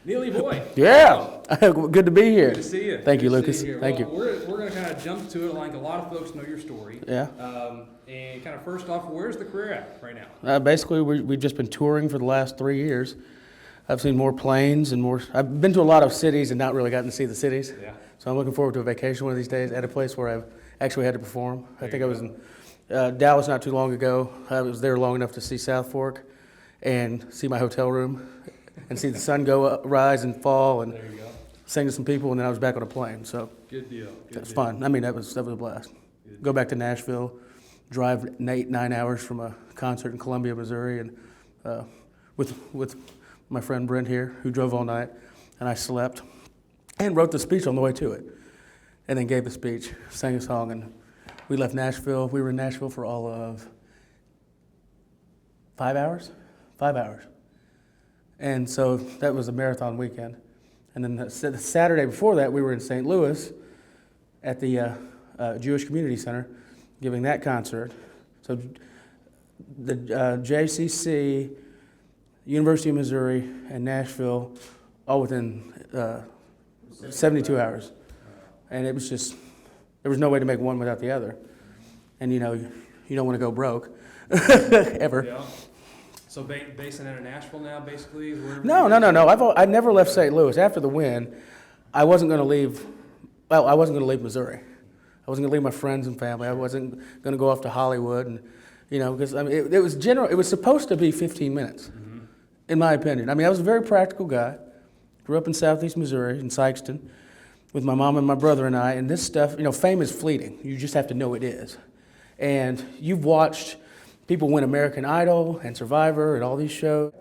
Neal E. boy. Yeah, good to be here. Good to see you. Thank you, Good to Lucas. see you. Thank Well, you. We're going to kind of jump to it like a lot of folks know your story. Yeah. And kind of first off, where's the career at right now? Basically, we've just been touring for the last 3 years. I've seen more planes and more. I've been to a lot of cities and not really gotten to see the cities. Yeah. So I'm looking forward to a vacation one of these days at a place where I've actually had to perform. I think I was in Dallas not too long ago. I was there long enough to see South Fork and see my hotel room and see the sun go up, rise and fall and There you go. sing to some people, and then I was back on a plane. So Good deal. that's fun. I mean, that was a blast. Go back to Nashville, drive 8-9 hours from a concert in Columbia, Missouri, and with my friend Brent here, who drove all night, and I slept and wrote the speech on the way to it, and then gave the speech, sang a song, and we left Nashville. We were in Nashville for all of 5 hours. 5 hours. And so that was a marathon weekend. And then the Saturday before that, we were in St. Louis at the Jewish Community Center giving that concert. So the JCC, University of Missouri, and Nashville, all within 72 hours. And it was just, there was no way to make one without the other. And you don't want to go broke, ever. Yeah. So basing out of Nashville now, basically? No. I never left St. Louis. After the win, I wasn't going to leave. Well, I wasn't going to leave Missouri. I wasn't going to leave my friends and family. I wasn't going to go off to Hollywood, and because I mean, it was general. It was supposed to be 15 minutes, in my opinion. I mean, I was a very practical guy. Grew up in Southeast Missouri, in Sikeston, with my mom and my brother and I. And this stuff, fame is fleeting. You just have to know it is. And you've watched people win American Idol and Survivor and all these shows.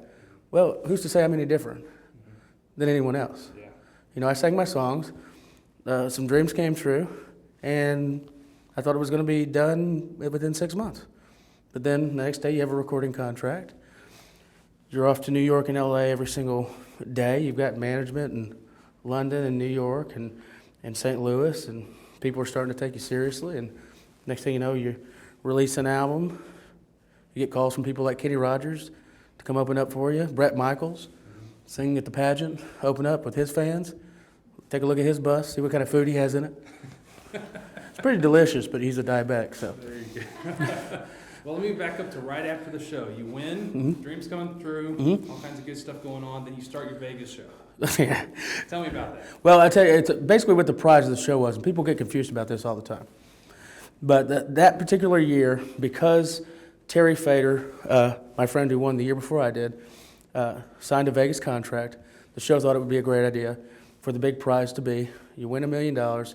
Well, who's to say I'm any different than anyone else? Yeah. I sang my songs. Some dreams came true, and I thought it was going to be done within 6 months. But then the next day you have a recording contract. You're off to New York and LA every single day. You've got management in London and New York and St. Louis, and people are starting to take you seriously. And next thing you know, you release an album. You get calls from people like Kenny Rogers to come open up for you. Brett Michaels, sing at the pageant, open up with his fans. Take a look at his bus, see what kind of food he has in it. It's pretty delicious, but he's a diabetic, so. There you go. Well, let me back up to right after the show. You win, dreams coming through, all kinds of good stuff going on. Then you start your Vegas show. Yeah. Tell me about that. Well, I tell you, it's basically what the prize of the show was, and people get confused about this all the time. But that particular year, because Terry Fader, my friend who won the year before I did, signed a Vegas contract, the show thought it would be a great idea for the big prize to be, you win $1 million,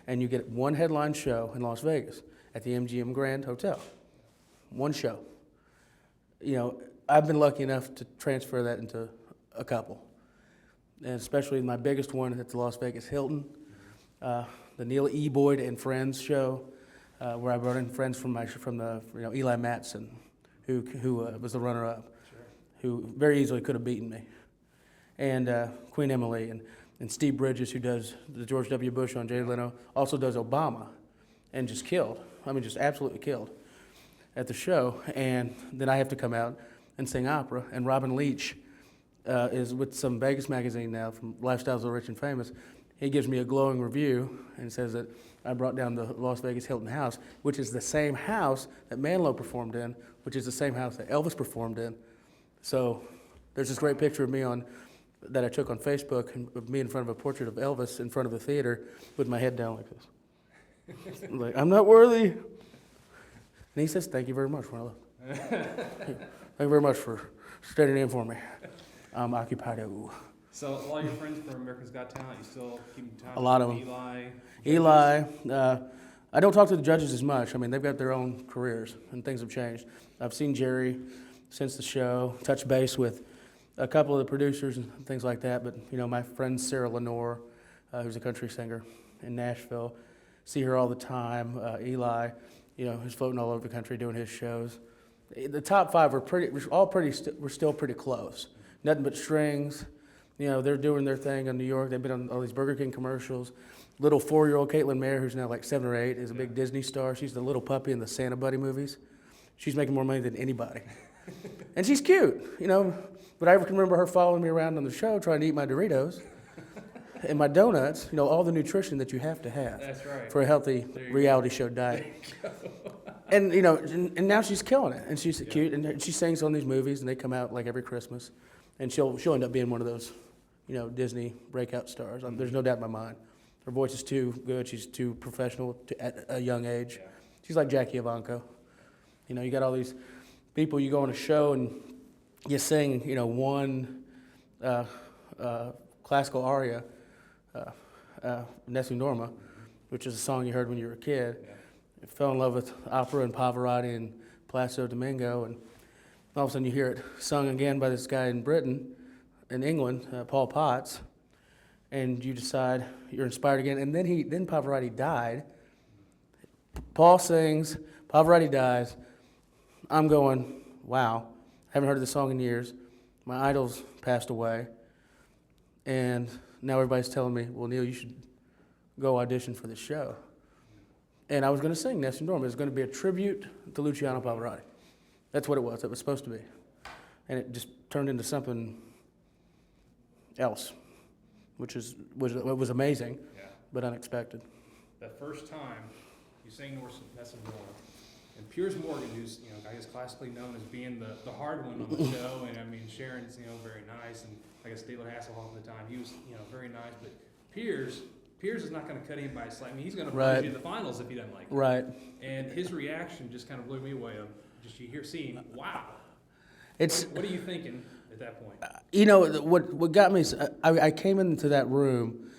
and you get one headline show in Las Vegas at the MGM Grand Hotel. One show. I've been lucky enough to transfer that into a couple, and especially my biggest one at the Las Vegas Hilton, the Neal E. Boyd and Friends show, where I brought in friends from the Eli Matson, who was the runner-up, who very easily could have beaten me, and Queen Emily and Steve Bridges, who does the George W. Bush on Jay Leno, also does Obama, and just killed. I mean, just absolutely killed at the show. And then I have to come out and sing opera. And Robin Leach is with some Vegas magazine now from Lifestyles of the Rich and Famous. He gives me a glowing review and says that I brought down the Las Vegas Hilton house, which is the same house that Manilow performed in, which is the same house that Elvis performed in. So there's this great picture of me that I took on Facebook, of me in front of a portrait of Elvis in front of a theater with my head down like this. I'm like, I'm not worthy. And he says, thank you very much, Marlo. Thank you very much for standing in for me. I'm occupied. So a lot of your friends from America's Got Talent, you still keep in touch? A lot of them. Eli. I don't talk to the judges as much. I mean, they've got their own careers, and things have changed. I've seen Jerry since the show, touch base with a couple of the producers and things like that. But, my friend Sarah Lenore, who's a country singer in Nashville, see her all the time. Eli, who's floating all over the country doing his shows. The top five we're still pretty close. Nothing but strings. They're doing their thing in New York. They've been on all these Burger King commercials. Little 4-year-old Katelyn Mayer, who's now like 7 or 8, is a big Disney star. She's the little puppy in the Santa Buddy movies. She's making more money than anybody. And she's cute, you know. But I can remember her following me around on the show trying to eat my Doritos and my donuts, you know, all the nutrition that you have to have That's right. for a healtly reality show diet. And, you know, and now she's killing it. And she's cute. And she sings on these movies, and they come out like every Christmas. And she'll end up being one of those, you know, Disney breakout stars. There's no doubt in my mind. Her voice is too good. She's too professional at a young age. Yeah. She's like Jackie Evancho. You know, you got all these people, you go on a show and you sing, you know, one classical aria, Nessun Dorma, which is a song you heard when you were a kid. Yeah. I fell in love with opera and Pavarotti and Placido Domingo, and all of a sudden you hear it sung again by this guy in Britain, in England, Paul Potts, and you decide you're inspired again. And then Pavarotti died. Paul sings, Pavarotti dies. I'm going, wow, haven't heard this song in years. My idol's passed away. And now everybody's telling me, well, Neal, you should go audition for this show. And I was going to sing Nessun Dorma. It was going to be a tribute to Luciano Pavarotti. That's what it was. It was supposed to be. And it just turned into something else, which was amazing, but unexpected. That first time you sang Nessun Dorma, and Piers Morgan, who's, you know, I guess classically known as being the hard one on the show, and I mean Sharon's, you know, very nice, and I guess David Hasselhoff at the time, he was, you know, very nice, but Piers is not going to cut anybody slack. I mean, he's going to push you to the finals if he doesn't like it. Right. And his reaction just kind of blew me away. Just you hear seeing, wow. What are you thinking at that point? You know, what got me, I came into that room,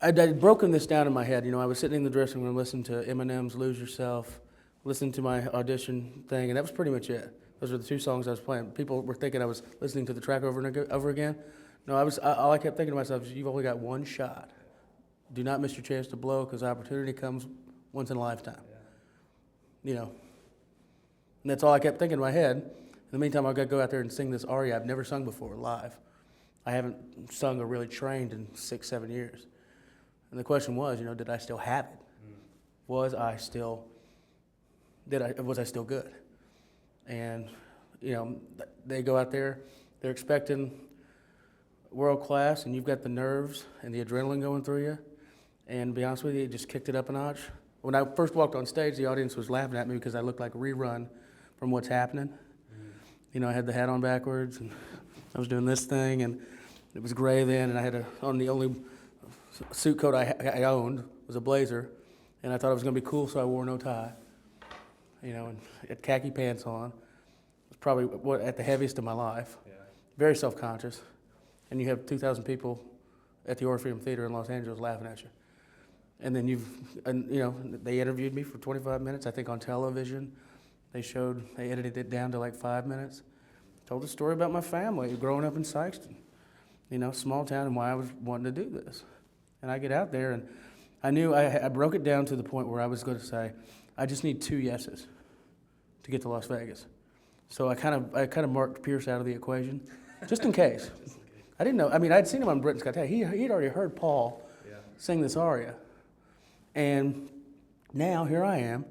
I'd broken this down in my head. You know, I was sitting in the dressing room listening to Eminem's Lose Yourself, listening to my audition thing, and that was pretty much it. Those were the two songs I was playing. People were thinking I was listening to the track over and over again. No, all I kept thinking to myself is, you've only got one shot. Do not miss your chance to blow, because opportunity comes once in a lifetime. You know, and that's all I kept thinking in my head. In the meantime, I've got to go out there and sing this aria I've never sung before live. I haven't sung or really trained in 6-7 years. And the question was, you know, did I still have it? Was I still good? And, you know, they go out there, they're expecting world class, and you've got the nerves and the adrenaline going through you. And to be honest with you, it just kicked it up a notch. When I first walked on stage, the audience was laughing at me because I looked like a rerun from What's Happening. You know, I had the hat on backwards, and I was doing this thing, and it was gray then, and I had on the only suit coat I owned was a blazer, and I thought it was going to be cool, so I wore no tie. You know, and had khaki pants on. It was probably at the heaviest of my life. Yeah. Very self-conscious. And you have 2,000 at the Orpheum Theater in Los Angeles laughing at you. And then they interviewed me for 25 minutes, I think, on television. They edited it down to like 5 minutes. Told a story about my family growing up in Sikeston, you know, small town, and why I was wanting to do this. And I get out there, and I knew I broke it down to the point where I was going to say, I just need 2 yeses to get to Las Vegas. So I kind of marked Pierce out of the equation, just in case. I didn't know. I mean, I'd seen him on Britain's Got Talent. He'd already heard Paul sing this aria. And now here I am,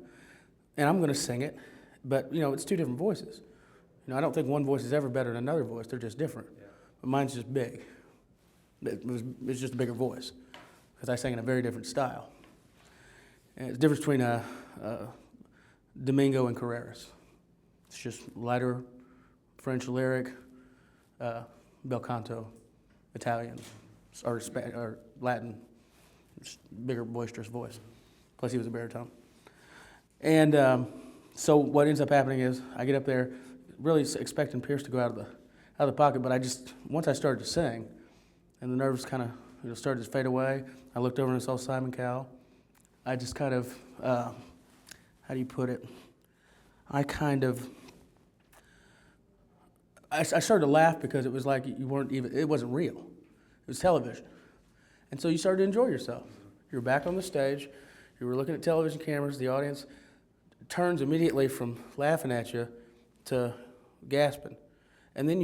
and I'm going to sing it. But, you know, it's 2 different voices. You know, I don't think one voice is ever better than another voice. They're just different. Yeah. But mine's just big. It's just a bigger voice because I sang in a very different style. And it's the difference between Domingo and Carreras. It's just lighter French lyric, bel canto, Italian, or Latin, just bigger, boisterous voice. Plus, he was a baritone. And so what ends up happening is I get up there, really expecting Pierce to go out of the pocket, but once I started to sing, and the nerves kind of started to fade away, I looked over and saw Simon Cowell. I just kind of, how do you put it? I started to laugh because it was like it wasn't real. It was television. And so you started to enjoy yourself. You were back on the stage, you were looking at television cameras, the audience turns immediately from laughing at you to gasping. And then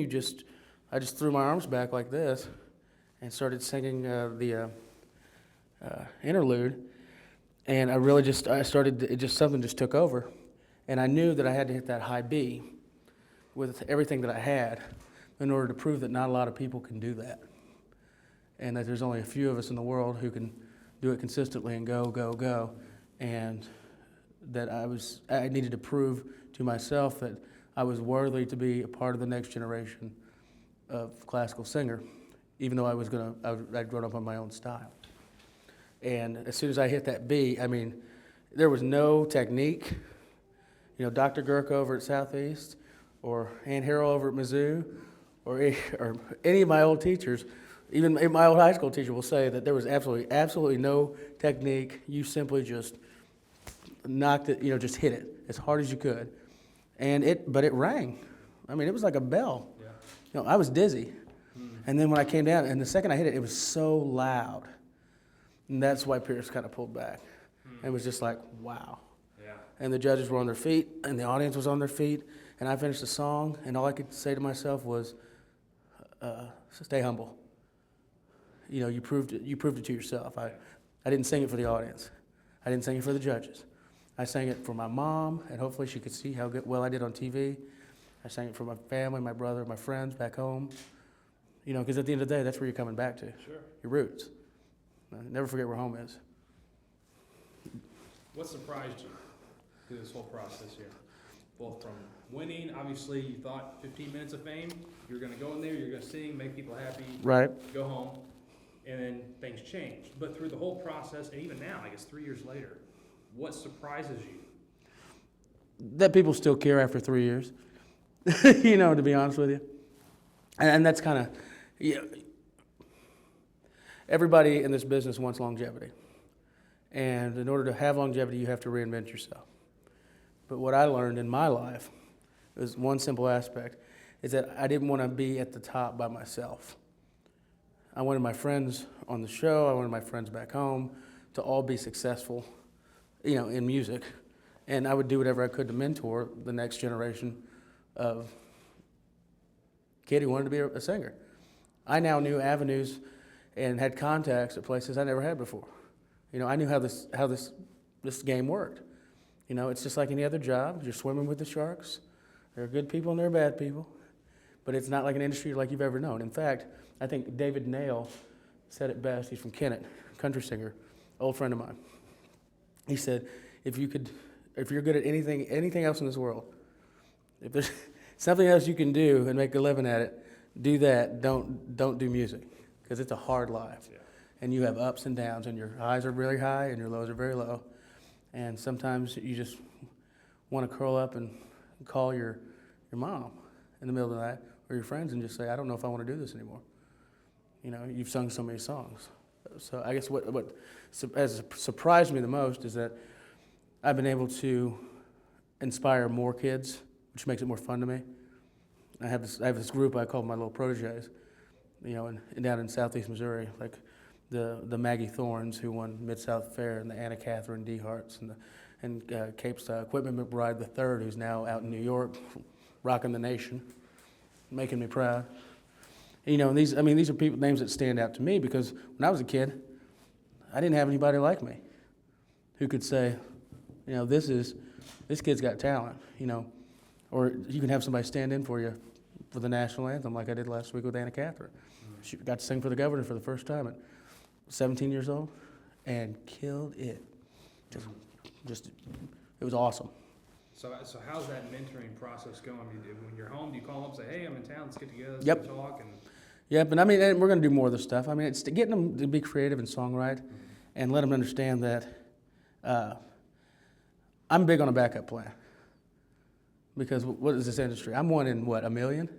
I just threw my arms back like this and started singing the interlude. And something just took over. And I knew that I had to hit that high B with everything that I had in order to prove that not a lot of people can do that. And that there's only a few of us in the world who can do it consistently and go, go, go. And that I needed to prove to myself that I was worthy to be a part of the next generation of classical singer, even though I'd grown up on my own style. And as soon as I hit that beat, I mean, there was no technique. You know, Dr. Girk over at Southeast, or Ann Harrell over at Mizzou, or any of my old teachers, even my old high school teacher will say that there was absolutely no technique. You simply just knocked it, just hit it as hard as you could. But it rang. I mean, it was like a bell. Yeah. I was dizzy. And then when I came down, and the second I hit it, it was so loud. And that's why Piers kind of pulled back. And it was just like, wow. Yeah. And the judges were on their feet, and the audience was on their feet, and I finished the song, and all I could say to myself was, stay humble. You proved it to yourself. I didn't sing it for the audience. I didn't sing it for the judges. I sang it for my mom, and hopefully she could see how well I did on TV. I sang it for my family, my brother, my friends back home. Because at the end of the day, that's where you're coming back to. Sure. Your roots. Never forget where home is. What surprised you through this whole process here? Both from winning, obviously you thought 15 minutes of fame, you're going to go in there, you're going to sing, make people happy, right? Go home, and then things changed. But through the whole process, and even now, I guess 3 years later, what surprises you? That people still care after 3 years, to be honest with you. And that's kind of, everybody in this business wants longevity. And in order to have longevity, you have to reinvent yourself. But what I learned in my life is one simple aspect, is that I didn't want to be at the top by myself. I wanted my friends on the show, I wanted my friends back home to all be successful, in music. And I would do whatever I could to mentor the next generation of kid who wanted to be a singer. I now knew avenues and had contacts at places I never had before. I knew how this game worked. It's just like any other job. You're swimming with the sharks. There are good people and there are bad people. But it's not like an industry like you've ever known. In fact, I think David Neal said it best. He's from Kennett, country singer, old friend of mine. He said, if you're good at anything else in this world, if there's something else you can do and make a living at it, do that. Don't do music, because it's a hard life. Yeah. And you have ups and downs, and your highs are really high and your lows are very low. And sometimes you just want to curl up and call your mom in the middle of the night, or your friends, and just say, I don't know if I want to do this anymore. You've sung so many songs. So I guess what has surprised me the most is that I've been able to inspire more kids, which makes it more fun to me. I have this group I call my little proteges, and down in Southeast Missouri, like the Maggie Thorns, who won Mid-South Fair, and the Anna Catherine Deharts, and Cape's Equipment McBride III, who's now out in New York, rocking the nation, making me proud. And these are people names that stand out to me, because when I was a kid, I didn't have anybody like me who could say, this kid's got talent, or you can have somebody stand in for you for the national anthem, like I did last week with Anna Catherine. She got to sing for the governor for the first time at 17 years old, and killed it. Just it was awesome. So how's that mentoring process going? When you're home, do you call them up and say, hey, I'm in town, let's get together, let's talk? Yep, and and we're going to do more of this stuff. It's getting them to be creative and songwrite, and let them understand that I'm big on a backup plan. Because what is this industry? I'm one in, a million?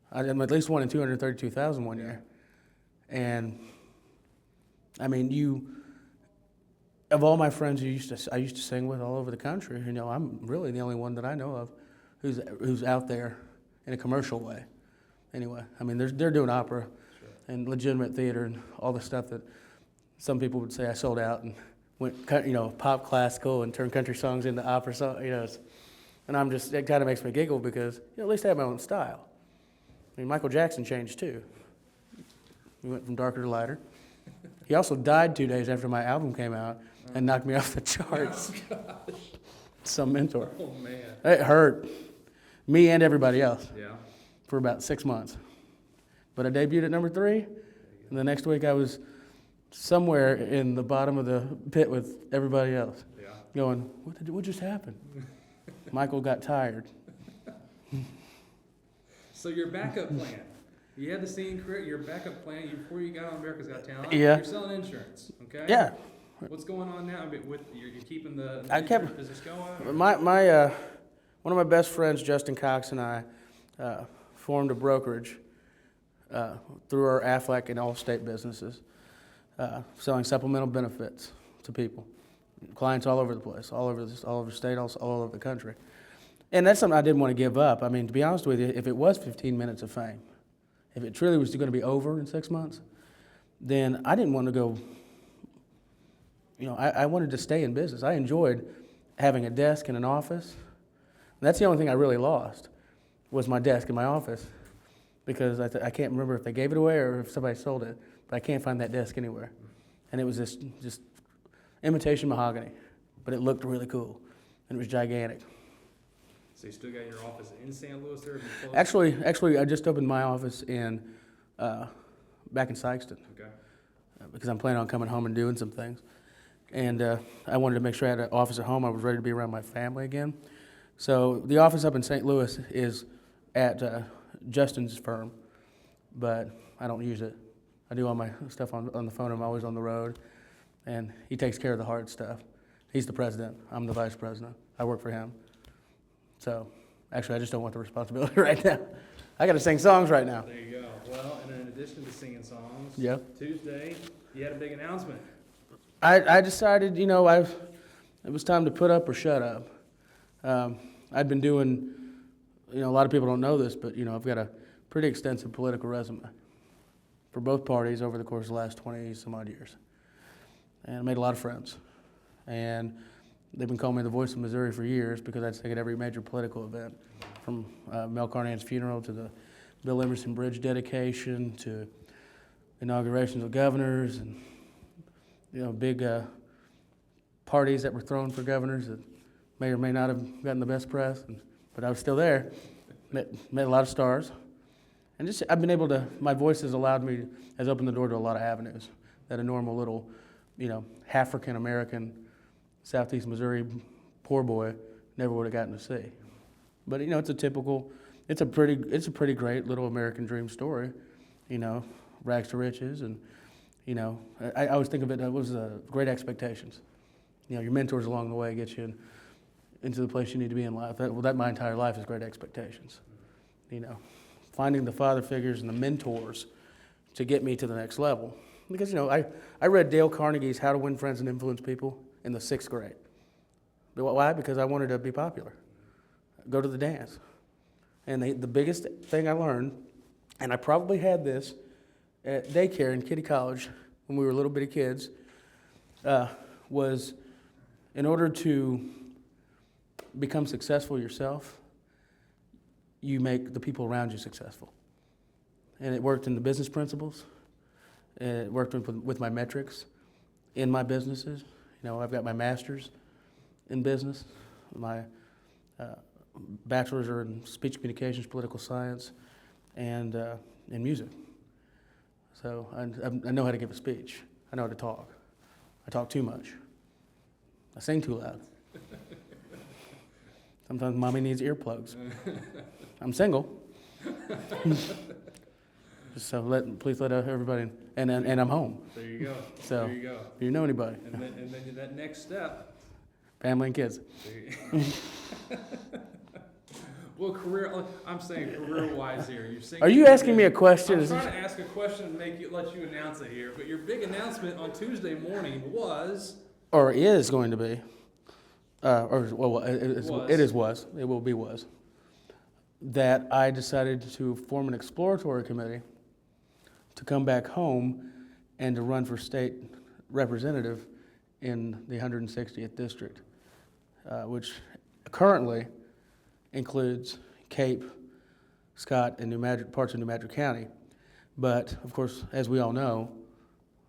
I'm at least one in 232,000 one year. And, of all my friends I used to sing with all over the country, I'm really the only one that I know of who's out there in a commercial way. Anyway, they're doing opera and legitimate theater and all the stuff that some people would say I sold out and went, pop classical and turned country songs into opera songs, And it kind of makes me giggle because, at least I have my own style. Michael Jackson changed too. He went from darker to lighter. He also died 2 days after my album came out and knocked me off the charts. Oh, gosh. Some mentor. Oh, man. It hurt. me and everybody else, Yeah. for about 6 months. But I debuted at number 3, and the next week I was somewhere in the bottom of the pit with everybody else, Yeah. going, what just happened? Michael got tired. So your backup plan. You had the singing career, your backup plan before you got on America's Got Talent. Yeah. You're selling insurance, okay? Yeah. What's going on now? I mean, you're keeping the I kept- insurance business going? My one of my best friends, Justin Cox, and I formed a brokerage through our Aflac and Allstate businesses, selling supplemental benefits to people, clients all over the place, all over the state, all over the country. And that's something I didn't want to give up. I mean, to be honest with you, if it was 15 minutes of fame, if it truly was going to be over in 6 months, then I didn't want to go. I wanted to stay in business. I enjoyed having a desk and an office. And that's the only thing I really lost, was my desk in my office, because I can't remember if they gave it away or if somebody sold it, but I can't find that desk anywhere. And it was just imitation mahogany, but it looked really cool, and it was gigantic. So you still got your office in St. Louis there? Actually, I just opened my office back in Sikeston, Okay. because I'm planning on coming home and doing some things. And I wanted to make sure I had an office at home. I was ready to be around my family again. So the office up in St. Louis is at Justin's firm, but I don't use it. I do all my stuff on the phone. I'm always on the road, and he takes care of the hard stuff. He's the president. I'm the vice president. I work for him. So actually, I just don't want the responsibility right now. I got to sing songs right now. There you go. Well, and in addition to singing songs, Yeah. Tuesday, you had a big announcement. I decided, it was time to put up or shut up. I'd been doing, a lot of people don't know this, but, I've got a pretty extensive political resume for both parties over the course of the last 20 some odd years. And I made a lot of friends. And they've been calling me the voice of Missouri for years, because I'd sing at every major political event, from Mel Carnahan's funeral to the Bill Emerson Bridge dedication to inaugurations of governors and big parties that were thrown for governors that may or may not have gotten the best press, but I was still there. Met a lot of stars, and I've been able to. My voice has opened the door to a lot of avenues that a normal little, African American, Southeast Missouri poor boy never would have gotten to see. But it's a pretty great little American dream story, rags to riches, and. I always think of it was great expectations. Your mentors along the way get you into the place you need to be in life. That my entire life is great expectations. Finding the father figures and the mentors to get me to the next level. Because, I read Dale Carnegie's How to Win Friends and Influence People in the 6th grade. Why? Because I wanted to be popular. Go to the dance. And the biggest thing I learned, and I probably had this at daycare in Kitty College when we were little bitty kids, was in order to become successful yourself, you make the people around you successful. And it worked in the business principles. It worked with my metrics in my businesses. I've got my master's in business. My bachelor's are in speech communications, political science, and in music. So I know how to give a speech. I know how to talk. I talk too much. I sing too loud. Sometimes mommy needs earplugs. I'm single. So please let everybody, and I'm home. There you go. So there you go. if you know anybody. And then that next step. Family and kids. Well, I'm saying career-wise here. You're singing. Are you asking me a question? I'm trying to ask a question and let you announce it here. But your big announcement on Tuesday morning was. Or is going to be. It will be that I decided to form an exploratory committee to come back home and to run for state representative in the 160th district, which currently includes Cape, Scott, and parts of New Madrid County. But of course, as we all know,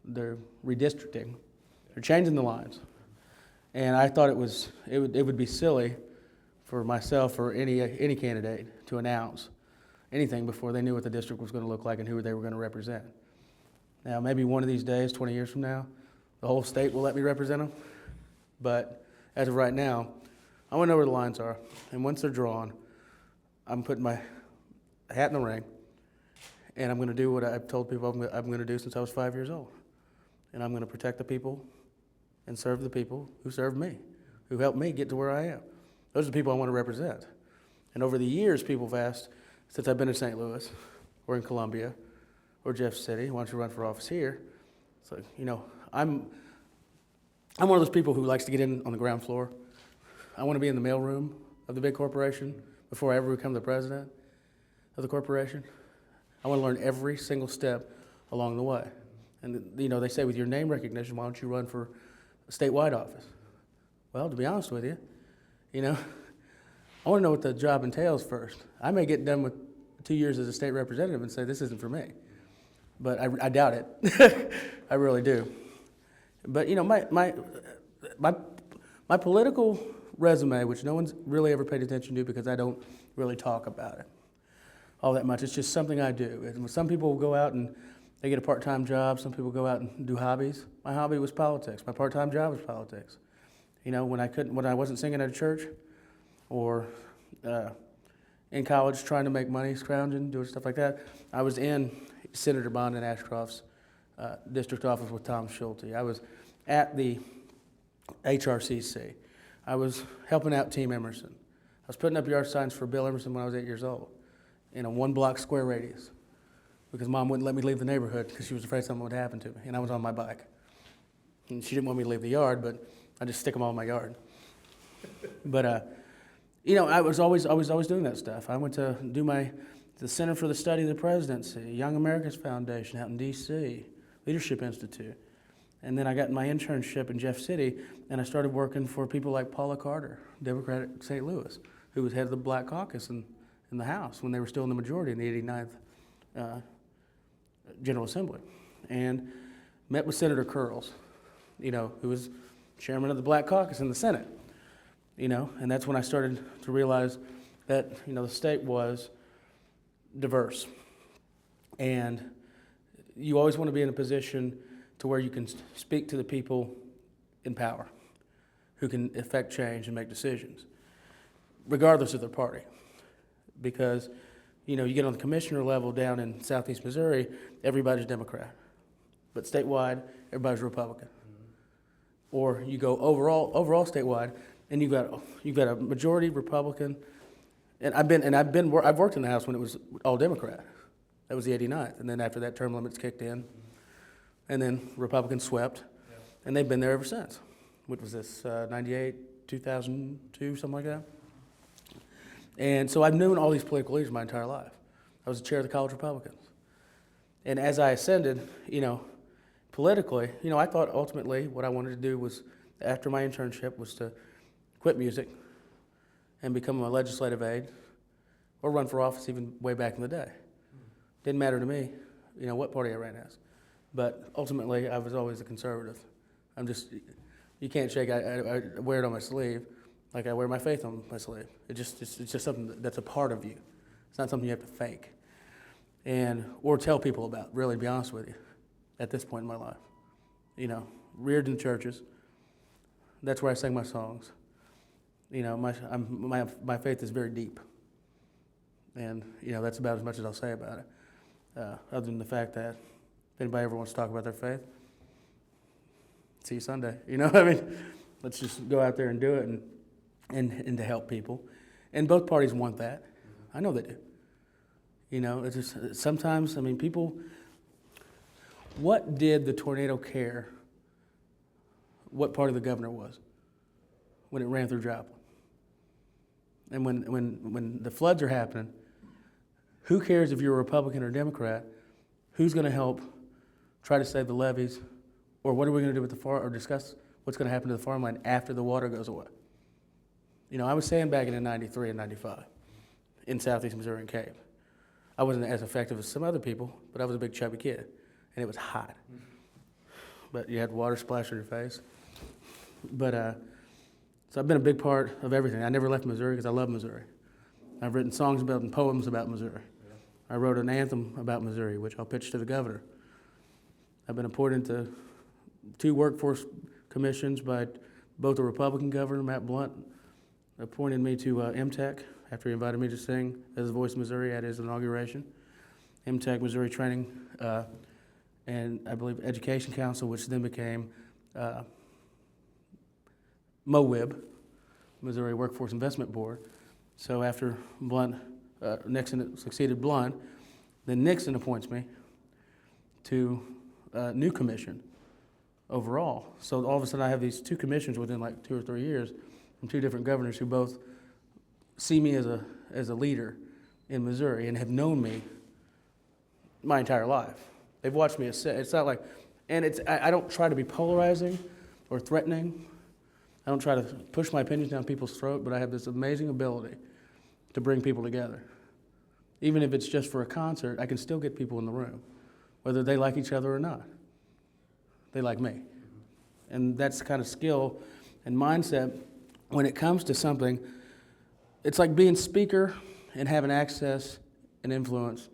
they're redistricting. They're changing the lines. And I thought it would be silly for myself or any candidate to announce anything before they knew what the district was going to look like and who they were going to represent. Now, maybe one of these days, 20 years from now, the whole state will let me represent them. But as of right now, I want to know where the lines are. And once they're drawn, I'm putting my hat in the ring, and I'm going to do what I've told people I'm going to do since I was 5 years old. And I'm going to protect the people and serve the people who served me, who helped me get to where I am. Those are the people I want to represent. And over the years, people have asked, since I've been in St. Louis or in Columbia or Jeff City, why don't you run for office here? So, I'm one of those people who likes to get in on the ground floor. I want to be in the mailroom of the big corporation before I ever become the president of the corporation. I want to learn every single step along the way. And, they say with your name recognition, why don't you run for a statewide office? Well, to be honest with you, I want to know what the job entails first. I may get done with 2 years as a state representative and say, this isn't for me. But I doubt it. I really do. But, my political resume, which no one's really ever paid attention to because I don't really talk about it all that much. It's just something I do. And some people go out and they get a part-time job. Some people go out and do hobbies. My hobby was politics. My part-time job was politics. When I wasn't singing at a church or in college trying to make money, scrounging, doing stuff like that, I was in Senator Bond and Ashcroft's district office with Tom Schulte. I was at the HRCC. I was helping out Team Emerson. I was putting up yard signs for Bill Emerson when I was 8 years old in a 1-block square radius because Mom wouldn't let me leave the neighborhood because she was afraid something would happen to me, and I was on my bike. And she didn't want me to leave the yard, but I just stick them all in my yard. But, I was always doing that stuff. I went to do the Center for the Study of the Presidency, Young America's Foundation out in D.C., Leadership Institute. And then I got my internship in Jeff City, and I started working for people like Paula Carter, Democratic St. Louis, who was head of the Black Caucus in the House when they were still in the majority in the 89th General Assembly. And met with Senator Curls, who was chairman of the Black Caucus in the Senate. And that's when I started to realize that, the state was diverse. And you always want to be in a position to where you can speak to the people in power who can affect change and make decisions, regardless of their party. Because, you get on the commissioner level down in Southeast Missouri, everybody's Democrat. But statewide, everybody's Republican. Or you go overall statewide, and you've got a majority Republican. And I've worked in the House when it was all Democrat. That was the 89th, and then after that, term limits kicked in, and then Republicans swept, and they've been there ever since. What was this, 98, 2002, something like that? And so I've known all these political leaders my entire life. I was the chair of the College Republicans. And as I ascended, politically, I thought ultimately what I wanted to do was, after my internship, was to quit music and become a legislative aide or run for office even way back in the day. Didn't matter to me, what party I ran as. But ultimately, I was always a conservative. You can't shake, I wear it on my sleeve like I wear my faith on my sleeve. It's just something that's a part of you. It's not something you have to fake or tell people about, really, to be honest with you, at this point in my life. Reared in churches. That's where I sang my songs. My faith is very deep. And, that's about as much as I'll say about it. Other than the fact that if anybody ever wants to talk about their faith, see you Sunday. Let's just go out there and do it and to help people. And both parties want that. I know they do. It's just sometimes, people, what did the tornado care what party the governor was when it ran through Joplin? And when the floods are happening, who cares if you're a Republican or Democrat? Who's going to help try to save the levees? Or what are we going to do with the farm, or discuss what's going to happen to the farmland after the water goes away? I was sandbagging in 93 and 95 in Southeast Missourian Cape. I wasn't as effective as some other people, but I was a big chubby kid, and it was hot. But you had water splash on your face. But So I've been a big part of everything. I never left Missouri because I love Missouri. I've written songs about and poems about Missouri. I wrote an anthem about Missouri, which I'll pitch to the governor. I've been appointed to 2 workforce commissions by both the Republican governor, Matt Blunt, appointed me to MTech after he invited me to sing as the Voice of Missouri at his inauguration. MTech, Missouri Training, and I believe Education Council, which then became MoWeb, Missouri Workforce Investment Board. So after Nixon succeeded Blunt, then Nixon appoints me to a new commission overall. So all of a sudden I have these 2 commissions within like 2 or 3 years from 2 different governors who both see me as a leader in Missouri and have known me my entire life. They've watched me. It's not like, and I don't try to be polarizing or threatening. I don't try to push my opinions down people's throat, but I have this amazing ability to bring people together. Even if it's just for a concert, I can still get people in the room, whether they like each other or not. They like me. And that's the kind of skill and mindset when it comes to something. It's like being speaker and having access and influence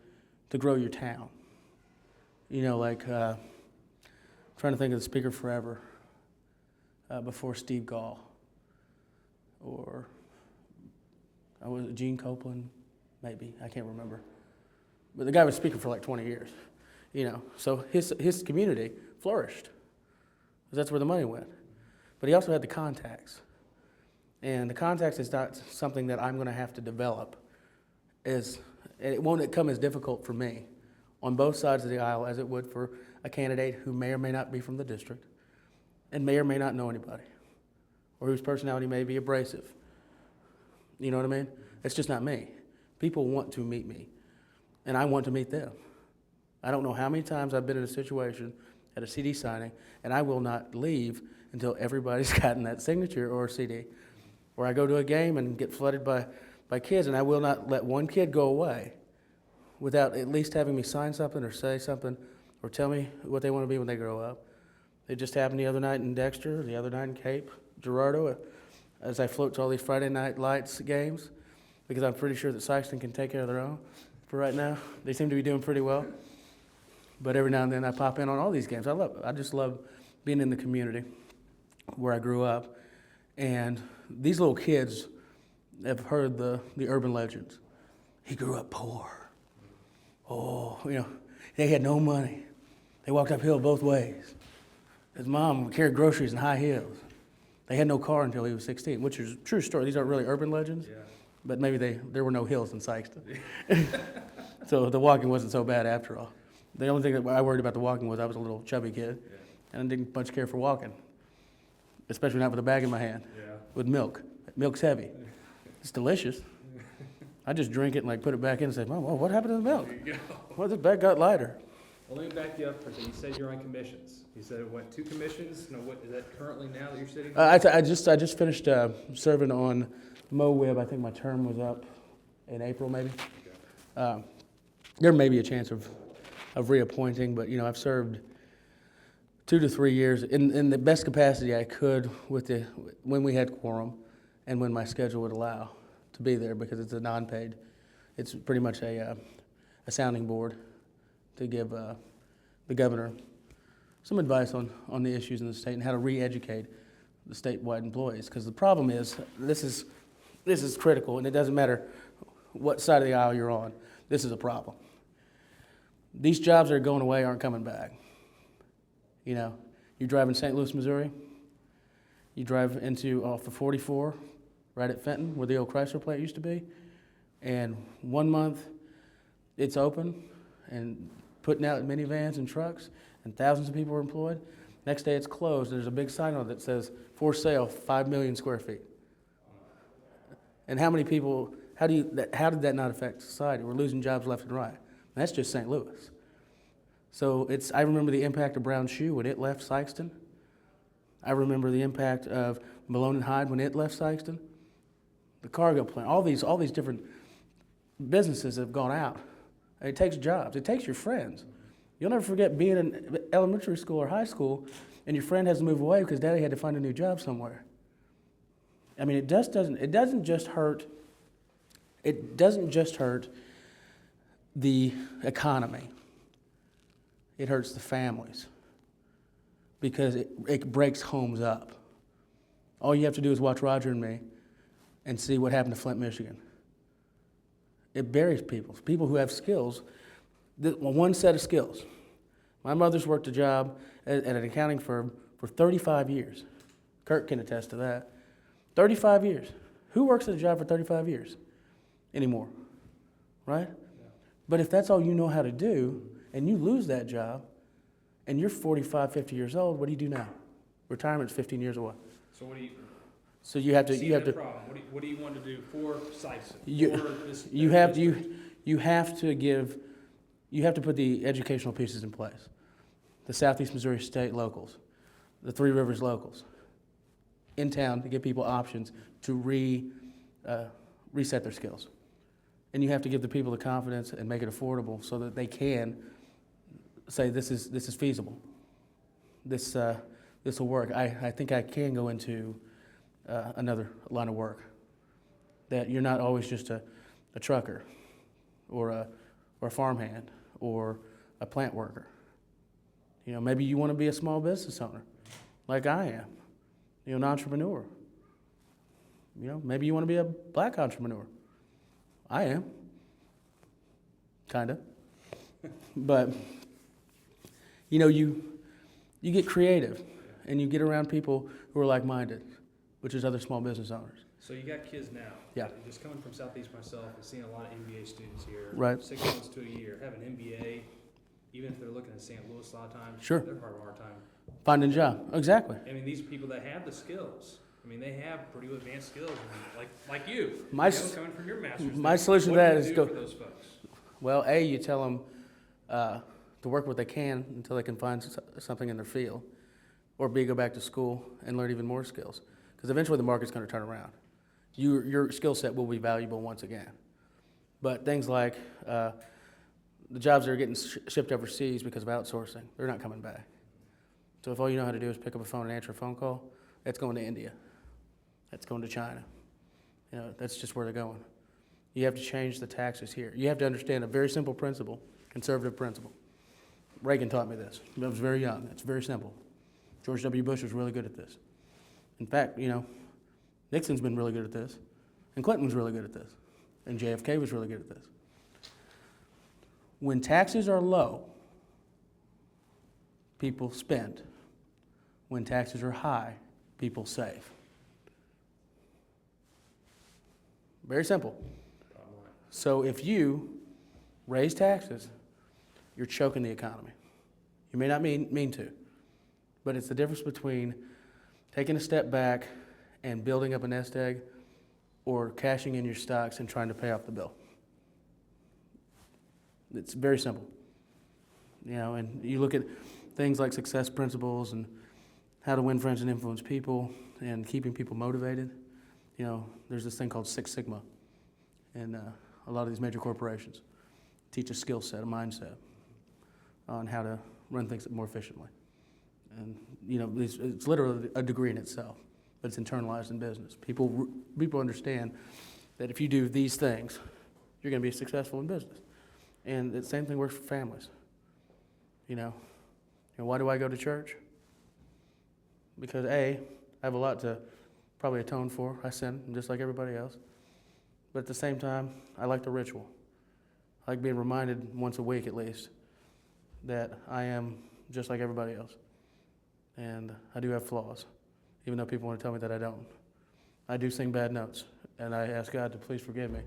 to grow your town. You know, like trying to think of the speaker forever before Steve Gall, or was it Gene Copeland? Maybe, I can't remember. But the guy was speaker for like 20 years, you know. So his community flourished, because that's where the money went. But he also had the contacts. And the contacts is not something that I'm going to have to develop. It won't come as difficult for me on both sides of the aisle as it would for a candidate who may or may not be from the district and may or may not know anybody, or whose personality may be abrasive. You know what I mean? It's just not me. People want to meet me, and I want to meet them. I don't know how many times I've been in a situation at a CD signing, and I will not leave until everybody's gotten that signature or CD. Or I go to a game and get flooded by kids, and I will not let one kid go away without at least having me sign something or say something or tell me what they want to be when they grow up. It just happened the other night in Dexter, the other night in Cape Girardeau, as I float to all these Friday Night Lights games, because I'm pretty sure that Sikeston can take care of their own for right now. They seem to be doing pretty well. But every now and then I pop in on all these games. I just love being in the community where I grew up. And these little kids have heard the urban legends. He grew up poor. Oh, you know, they had no money. They walked uphill both ways. His mom carried groceries in high heels. They had no car until he was 16, which is a true story. These aren't really urban legends, but maybe there were no hills in Sikeston. So the walking wasn't so bad after all. The only thing that I worried about the walking was I was a little chubby kid, and I didn't much care for walking, especially not with a bag in my hand, with milk. Milk's heavy. It's delicious. I just drink it and like put it back in and say, Mom, what happened to the milk? There you go. Well, this bag got lighter. Well, let me back you up for a second. You said you're on commissions. You said, what, 2 commissions? No, what is that currently now that you're sitting? I just finished serving on MoWeb. I think my term was up in April, maybe. Okay. There may be a chance of reappointing, but you know, I've served 2 to 3 years in the best capacity I could when we had quorum and when my schedule would allow to be there, because it's a non-paid. It's pretty much a sounding board to give the governor some advice on the issues in the state and how to re-educate the statewide employees. Because the problem is, this is critical, and it doesn't matter what side of the aisle you're on. This is a problem. These jobs that are going away aren't coming back. You know, you drive in St. Louis, Missouri, you drive off of 44, right at Fenton, where the old Chrysler plant used to be, and 1 month it's open and putting out minivans and trucks, and thousands of people are employed. Next day it's closed. There's a big sign on it that says, for sale, 5 million square feet. And how many people, how did that not affect society? We're losing jobs left and right. And that's just St. Louis. So I remember the impact of Brown Shoe when it left Sikeston. I remember the impact of Malone and Hyde when it left Sikeston. The cargo plant, all these different businesses have gone out. It takes jobs. It takes your friends. You'll never forget being in elementary school or high school and your friend has to move away because daddy had to find a new job somewhere. I mean, it doesn't just hurt the economy. It hurts the families because it breaks homes up. All you have to do is watch Roger and me and see what happened to Flint, Michigan. It buries people who have skills, one set of skills. My mother's worked a job at an accounting firm for 35 years. Kurt can attest to that. 35 years. Who works at a job for 35 years anymore, right? Yeah. But if that's all you know how to do, and you lose that job, and you're 45, 50 years old, what do you do now? Retirement's 15 years away. So what do you? So you have to. See You have the to. problem. What do you want to do for Sikeston? You, for this, you have you have to give. You have to put the educational pieces in place. The Southeast Missouri state locals, the Three Rivers locals, in town to give people options to reset their skills. And you have to give the people the confidence and make it affordable so that they can say this is feasible. This will work. I think I can go into another line of work. That you're not always just a trucker or a farmhand or a plant worker. You know, maybe you want to be a small business owner, like I am. You know, an entrepreneur. You know, maybe you want to be a black entrepreneur. I am. Kinda. But you know, you get creative and you get around people who are like-minded, which is other small business owners. So you got kids now. Yeah. Just coming from Southeast myself and seeing a lot of MBA students here. Right. 6 months to a year, have an MBA, even if they're looking at St. Louis a lot of times. Sure. They're having a hard time. Finding a job. Exactly. I mean, these are people that have the skills. I mean, they have pretty advanced skills, like you. Coming from your master's. My solution to that is go for those folks. Well, A, you tell them to work what they can until they can find something in their field, or B, go back to school and learn even more skills, because eventually the market's going to turn around. Your skill set will be valuable once again. But things like the jobs that are getting shipped overseas because of outsourcing, they're not coming back. So if all you know how to do is pick up a phone and answer a phone call, that's going to India. That's going to China. You know, that's just where they're going. You have to change the taxes here. You have to understand a very simple principle, conservative principle. Reagan taught me this. I was very young. It's very simple. George W. Bush was really good at this. In fact, you know, Nixon's been really good at this, and Clinton was really good at this, and JFK was really good at this. When taxes are low, people spend. When taxes are high, people save. Very simple. So if you raise taxes, you're choking the economy. You may not mean to, but it's the difference between taking a step back and building up a nest egg or cashing in your stocks and trying to pay off the bill. It's very simple. You know, and you look at things like success principles and how to win friends and influence people and keeping people motivated. You know, there's this thing called Six Sigma, and a lot of these major corporations teach a skill set, a mindset on how to run things more efficiently. And you know, it's literally a degree in itself, but it's internalized in business. People understand that if you do these things, you're going to be successful in business. And the same thing works for families. You know, why do I go to church? Because A, I have a lot to probably atone for. I sin, just like everybody else. But at the same time, I like the ritual. I like being reminded once a week at least that I am just like everybody else. And I do have flaws, even though people want to tell me that I don't. I do sing bad notes, and I ask God to please forgive me.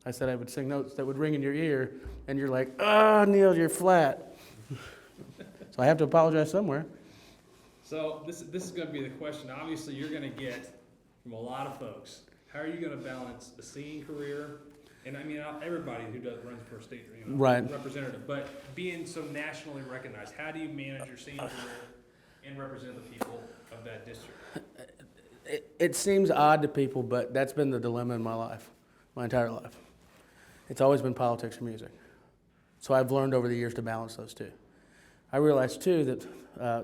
I said I would sing notes that would ring in your ear, and you're like, Neal, you're flat. So I have to apologize somewhere. So this is going to be the question. Obviously, you're going to get from a lot of folks. How are you going to balance a singing career? And I mean, everybody who runs for a state representative, but being so nationally recognized, how do you manage your singing career and represent the people of that district? It seems odd to people, but that's been the dilemma in my life, my entire life. It's always been politics or music. So I've learned over the years to balance those two. I realized, too, that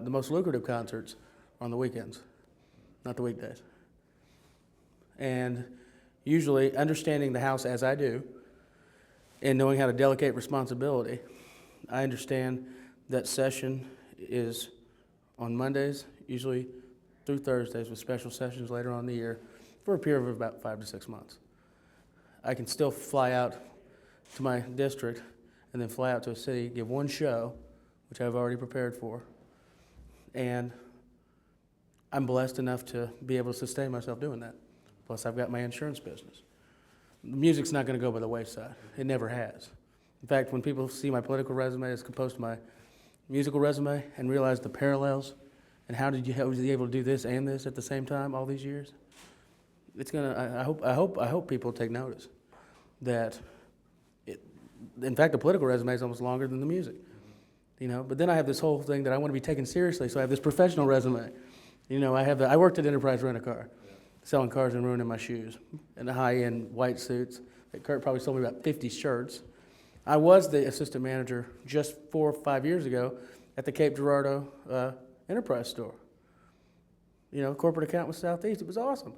the most lucrative concerts are on the weekends, not the weekdays. And usually understanding the house as I do and knowing how to delegate responsibility, I understand that session is on Mondays, usually through Thursdays, with special sessions later on in the year for a period of about 5 to 6 months. I can still fly out to my district and then fly out to a city, give one show, which I've already prepared for, and I'm blessed enough to be able to sustain myself doing that. Plus, I've got my insurance business. The music's not going to go by the wayside. It never has. In fact, when people see my political resume as opposed to my musical resume and realize the parallels and how was he able to do this and this at the same time all these years, it's gonna. I hope people take notice that. In fact, the political resume is almost longer than the music, But then I have this whole thing that I want to be taken seriously, so I have this professional resume. I worked at Enterprise Rent-A-Car, selling cars and ruining my shoes, in the high-end white suits. Kurt probably sold me about 50 shirts. I was the assistant manager just 4 or 5 years ago at the Cape Girardeau Enterprise store. Corporate account with Southeast. It was awesome.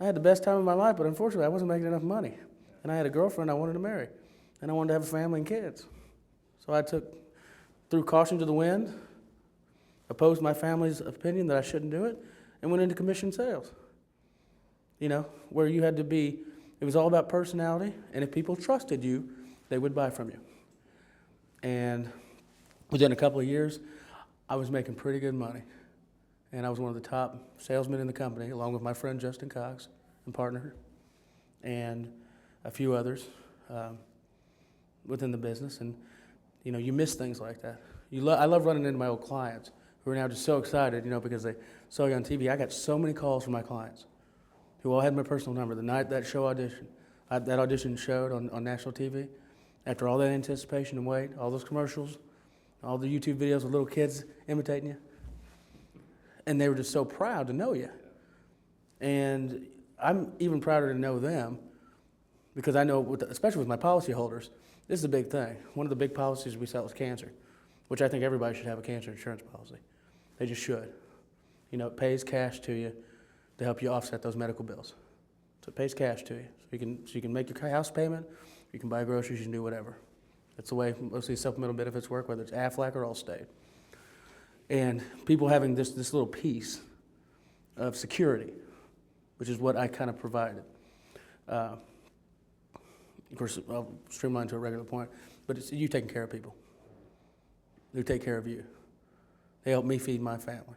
I had the best time of my life, but unfortunately, I wasn't making enough money. And I had a girlfriend I wanted to marry. And I wanted to have a family and kids. So I threw caution to the wind, opposed my family's opinion that I shouldn't do it, and went into commission sales. Where you had to be, it was all about personality, and if people trusted you, they would buy from you. And within a couple of years, I was making pretty good money. And I was one of the top salesmen in the company, along with my friend Justin Cox and partner, and a few others. Within the business, and you miss things like that. I love running into my old clients who are now just so excited, because they saw you on TV. I got so many calls from my clients who all had my personal number the night that show audition. That audition showed on national TV. After all that anticipation and wait, all those commercials, all the YouTube videos of little kids imitating you, and they were just so proud to know you. And I'm even prouder to know them because I know, especially with my policyholders, this is a big thing. One of the big policies we sell is cancer, which I think everybody should have a cancer insurance policy. They just should. It pays cash to you to help you offset those medical bills. So it pays cash to you. So you can make your house payment, you can buy groceries, you can do whatever. That's the way most of these supplemental benefits work, whether it's Aflac or Allstate. And people having this little piece of security, which is what I kind of provided. Of course, I'll streamline to a regular point, but it's you taking care of people who take care of you. They help me feed my family,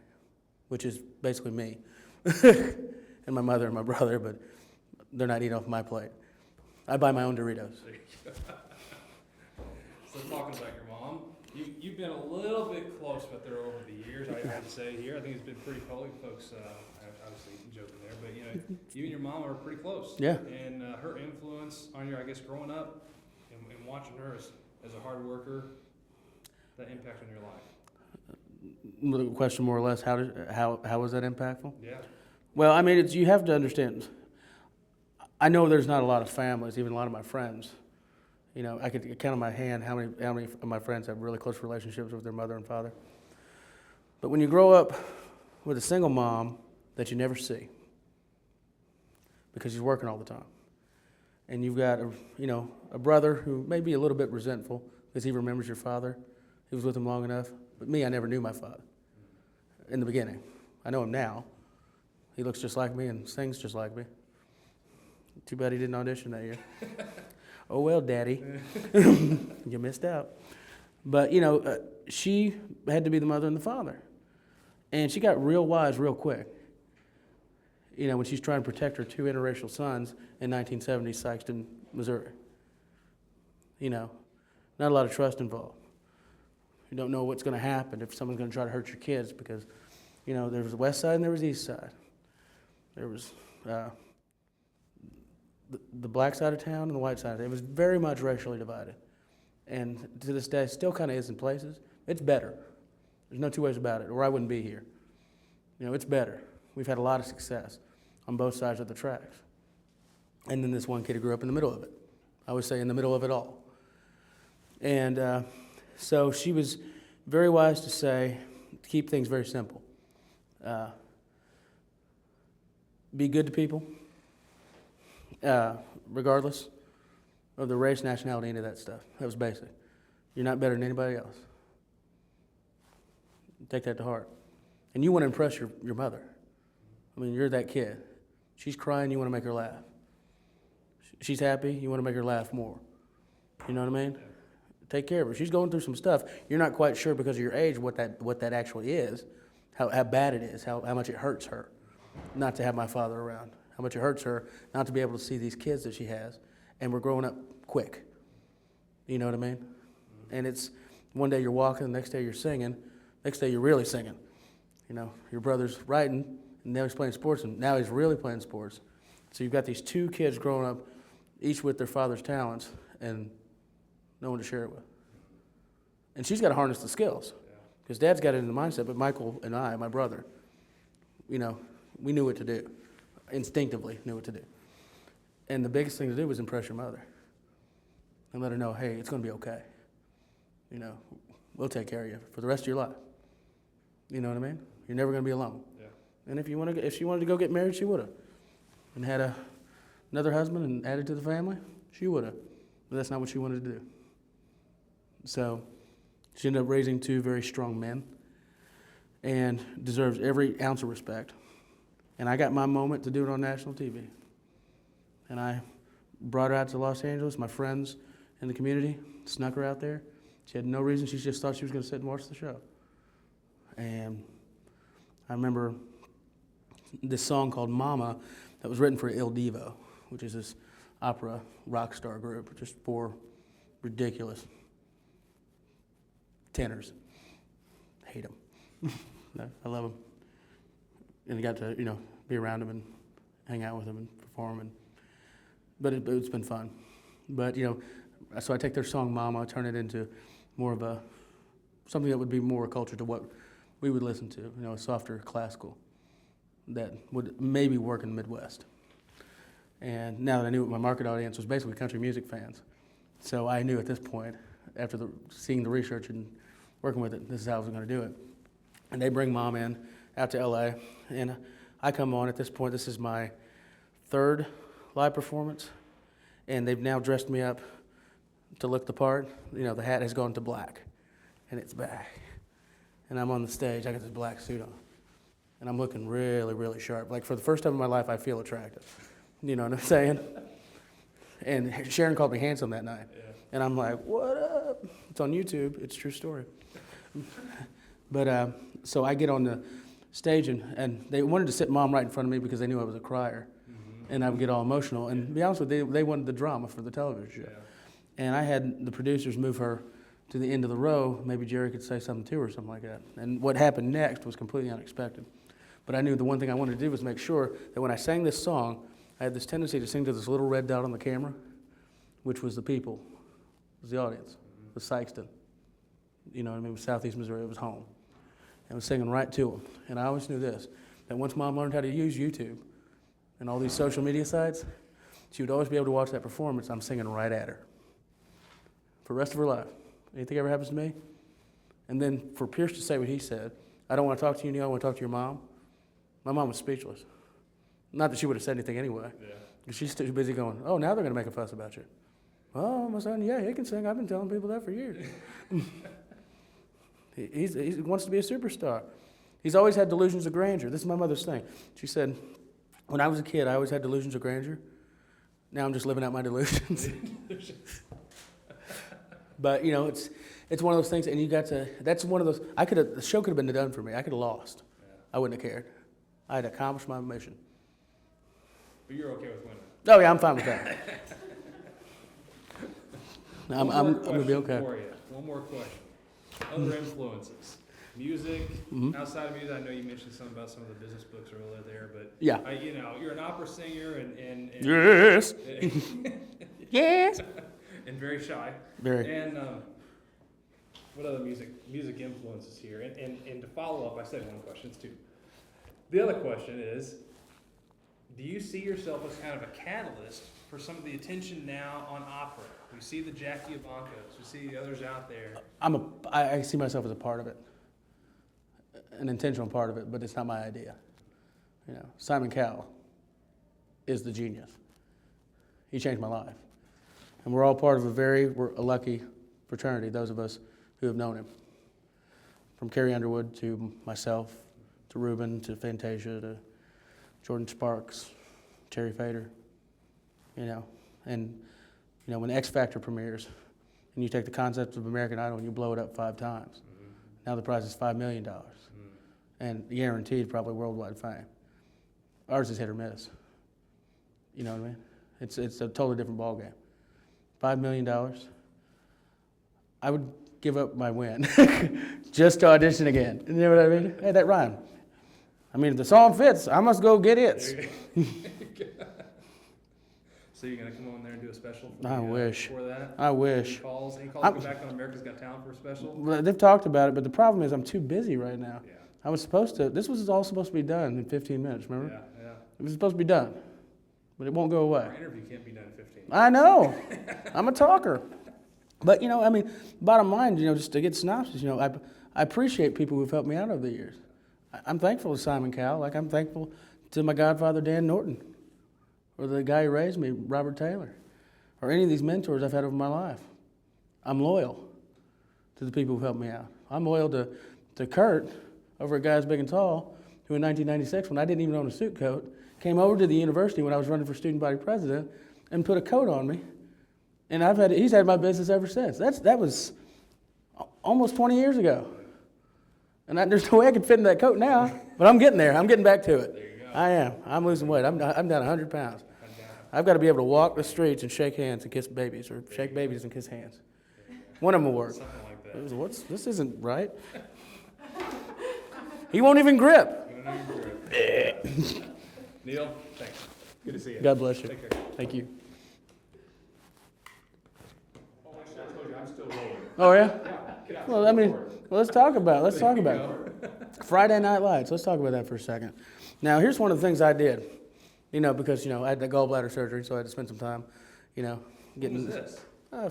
which is basically me and my mother and my brother, but they're not eating off my plate. I buy my own Doritos. So talking about your mom, you've been a little bit close with her over the years, I'd say here. I think it's been pretty public, folks, obviously joking there, but you and your mom are pretty close. Yeah. And her influence on you, I guess, growing up and watching her as a hard worker, that impact on your life. The question more or less, how was that impactful? Yeah. Well, I mean, you have to understand, I know there's not a lot of families, even a lot of my friends. I could count on my hand how many of my friends have really close relationships with their mother and father. But when you grow up with a single mom that you never see because she's working all the time, and you've got a brother who may be a little bit resentful because he remembers your father, he was with him long enough. But me, I never knew my father in the beginning. I know him now. He looks just like me and sings just like me. Too bad he didn't audition that year. Oh, well, Daddy, you missed out. But, she had to be the mother and the father. And she got real wise real quick. When she's trying to protect her 2 interracial sons in 1970 Sikeston, Missouri. Not a lot of trust involved. You don't know what's going to happen if someone's going to try to hurt your kids because, there was the west side and there was the east side. There was the black side of town and the white side. It was very much racially divided. And to this day, still kind of is in places. It's better. There's no two ways about it, or I wouldn't be here. It's better. We've had a lot of success on both sides of the tracks. And then this one kid who grew up in the middle of it. I would say in the middle of it all. And so she was very wise to keep things very simple. Be good to people. regardless of the race, nationality, any of that stuff. That was basic. You're not better than anybody else. Take that to heart. And you want to impress your mother. I mean, you're that kid. She's crying, you want to make her laugh. She's happy, you want to make her laugh more. You know what I mean? Take care of her. She's going through some stuff. You're not quite sure because of your age what that actually is, how bad it is, how much it hurts her not to have my father around, how much it hurts her not to be able to see these kids that she has. And we're growing up quick. You know what I mean? And it's one day you're walking, the next day you're singing, next day you're really singing. You know, your brother's writing, and now he's playing sports, and now he's really playing sports. So you've got these two kids growing up, each with their father's talents, and no one to share it with. And she's got to harness the skills, because Dad's got it in the mindset, but Michael and I, my brother, you know, we knew what to do, instinctively knew what to do. And the biggest thing to do was impress your mother and let her know, hey, it's going to be okay. You know, we'll take care of you for the rest of your life. You know what I mean? You're never going to be alone. Yeah. And if she wanted to go get married, she would have. And had another husband and added to the family, she would have. But that's not what she wanted to do. So she ended up raising two very strong men and deserves every ounce of respect. And I got my moment to do it on national TV. And I brought her out to Los Angeles. My friends in the community snuck her out there. She had no reason. She just thought she was going to sit and watch the show. And I remember this song called Mama that was written for Il Divo, which is this opera rock star group, just four ridiculous tenors. Hate them. I love them. And I got to, you know, be around them and hang out with them and perform. But it's been fun. But, you know, so I take their song Mama, turn it into more of something that would be more a culture to what we would listen to, you know, a softer classical that would maybe work in the Midwest. And now that I knew what my market audience was, basically country music fans. So I knew at this point, after seeing the research and working with it, this is how I was going to do it. And they bring Mom in out to LA, and I come on at this point. This is my third live performance, and they've now dressed me up to look the part. You know, the hat has gone to black, and it's back. And I'm on the stage. I got this black suit on, and I'm looking really, really sharp. Like, for the first time in my life, I feel attractive. You know what I'm saying? And Sharon called me handsome that night. Yeah. And I'm like, what up? It's on YouTube. It's a true story. But so I get on the stage, and they wanted to sit Mom right in front of me because they knew I was a crier. Mm-hmm. And I would get all emotional. And to be honest with you, they wanted the drama for the television show. Yeah. And I had the producers move her to the end of the row. Maybe Jerry could say something to her or something like that. And what happened next was completely unexpected. But I knew the one thing I wanted to do was make sure that when I sang this song, I had this tendency to sing to this little red dot on the camera, which was the people, was the audience, was Sikeston. You know what I mean? It was Southeast Missouri, it was home. And I was singing right to them. And I always knew this, that once Mom learned how to use YouTube and all these social media sites, she would always be able to watch that performance. I'm singing right at her for the rest of her life. Anything ever happens to me? And then for Pierce to say what he said, I don't want to talk to you, Neal, I want to talk to your mom. My mom was speechless. Not that she would have said anything anyway. Yeah. She's too busy going, oh, now they're going to make a fuss about you. Oh, my son, yeah, he can sing. I've been telling people that for years. He wants to be a superstar. He's always had delusions of grandeur. This is my mother's thing. She said, when I was a kid, I always had delusions of grandeur. Now I'm just living out my delusions. But, you know, it's one of those things, and you got to, that's one of those, the show could have been done for me. I could have lost. Yeah. I wouldn't have cared. I had accomplished my mission. But you're okay with winning? Oh, yeah, I'm fine with that. I'm going to be okay. For you. One more question. Other influences. Music, outside of music, I know you mentioned something about some of the business books earlier there, but yeah. You know, you're an opera singer and yes. Yes. And very shy. Very. And what other music influences here? And to follow up, I said one question, it's two. The other question is, do you see yourself as kind of a catalyst for some of the attention now on opera? We see the Jackie Ivancos, we see the others out there. I see myself as a part of it, an intentional part of it, but it's not my idea. You know, Simon Cowell is the genius. he changed my life. And we're all part of we're a lucky fraternity, those of us who have known him. From Carrie Underwood to myself, to Ruben, to Fantasia, to Jordan Sparks, Terry Fader, and when X Factor premieres, and you take the concept of American Idol and you blow it up 5 times, now the prize is $5 million, and guaranteed probably worldwide fame. Ours is hit or miss. You know what I mean? It's a totally different ballgame. $5 million. I would give up my win just to audition again. You know what I mean? Hey, that rhymed. I mean, if the song fits, I must go get it. So you're gonna come on there and do a special for I wish. Before that? I wish. Any calls to go back on America's Got Talent for a special? Well, they've talked about it, but the problem is I'm too busy right now. Yeah. I was supposed to, this was all supposed to be done in 15 minutes, remember? Yeah. It was supposed to be done, but it won't go away. Our interview can't be done in 15 minutes. I know. I'm a talker. But, bottom line, just to get synopsis, I appreciate people who've helped me out over the years. I'm thankful to Simon Cowell, like I'm thankful to my godfather, Dan Norton, or the guy who raised me, Robert Taylor, or any of these mentors I've had over my life. I'm loyal to the people who've helped me out. I'm loyal to Kurt, over at Guys Big and Tall, who in 1996, when I didn't even own a suit coat, came over to the university when I was running for student body president and put a coat on me. And he's had my business ever since. That was almost 20 years ago. And there's no way I could fit in that coat now, but I'm getting there. I'm getting back to it. There you go. I am. I'm losing weight. I'm down 100 pounds. I've got to be able to walk the streets and shake hands and kiss babies, or shake babies and kiss hands. One of them will work. Something like that. This isn't right. He won't even grip. Neal, thanks. Good to see you. God bless you. Take care. Thank you. Oh, actually, I told you I'm still rolling. Oh, yeah? Get out. Well, let's talk about it. Friday Night Lights. Let's talk about that for a second. Now, here's one of the things I did, because, I had the gallbladder surgery, so I had to spend some time, getting... When was this?